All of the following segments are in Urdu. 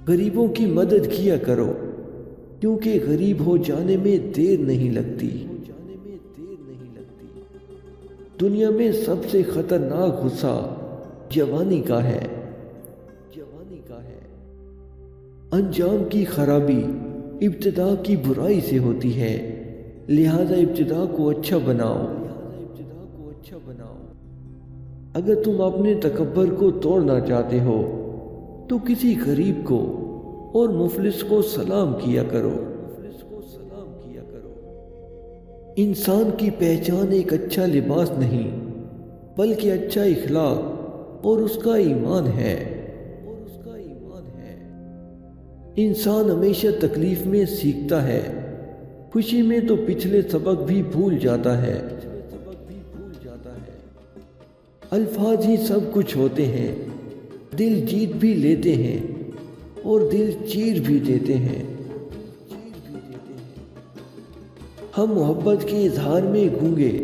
غریبوں کی مدد کیا کرو، کیونکہ غریب ہو جانے میں دیر نہیں لگتی۔ دنیا میں سب سے خطرناک غصہ جوانی کا ہے۔ انجام کی خرابی ابتدا کی برائی سے ہوتی ہے، لہذا ابتدا کو اچھا بناؤ۔ اگر تم اپنے تکبر کو توڑنا چاہتے ہو تو کسی غریب کو اور مفلس کو سلام کیا کرو۔ انسان کی پہچان ایک اچھا لباس نہیں بلکہ اچھا اخلاق اور اس کا ایمان ہے۔ انسان ہمیشہ تکلیف میں سیکھتا ہے، خوشی میں تو پچھلے سبق بھی بھول جاتا ہے۔ الفاظ ہی سب کچھ ہوتے ہیں، دل جیت بھی لیتے ہیں اور دل چیر بھی دیتے ہیں۔ ہم محبت کے اظہار میں گونگے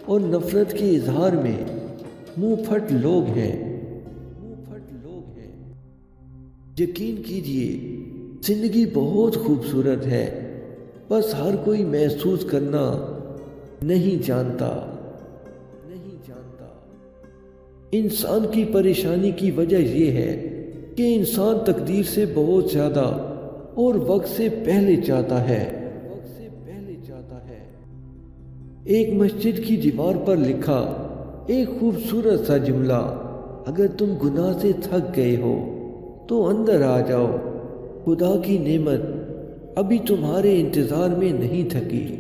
اور نفرت کے اظہار میں منہ پھٹ لوگ ہیں۔ یقین کیجئے زندگی بہت خوبصورت ہے، بس ہر کوئی محسوس کرنا نہیں جانتا۔ انسان کی پریشانی کی وجہ یہ ہے کہ انسان تقدیر سے بہت زیادہ اور وقت سے پہلے چاہتا ہے۔ ایک مسجد کی دیوار پر لکھا ایک خوبصورت سا جملہ، اگر تم گناہ سے تھک گئے ہو تو اندر آ جاؤ، خدا کی نعمت ابھی تمہارے انتظار میں نہیں تھکی۔